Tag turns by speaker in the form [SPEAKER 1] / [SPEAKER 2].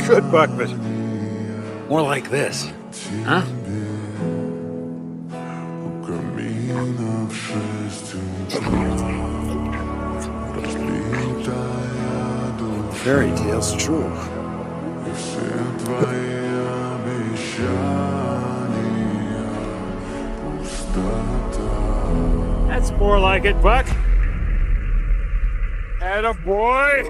[SPEAKER 1] good, Buck, but more like this. Huh? Fairy tales true. That's more like it, Buck. Atta boy.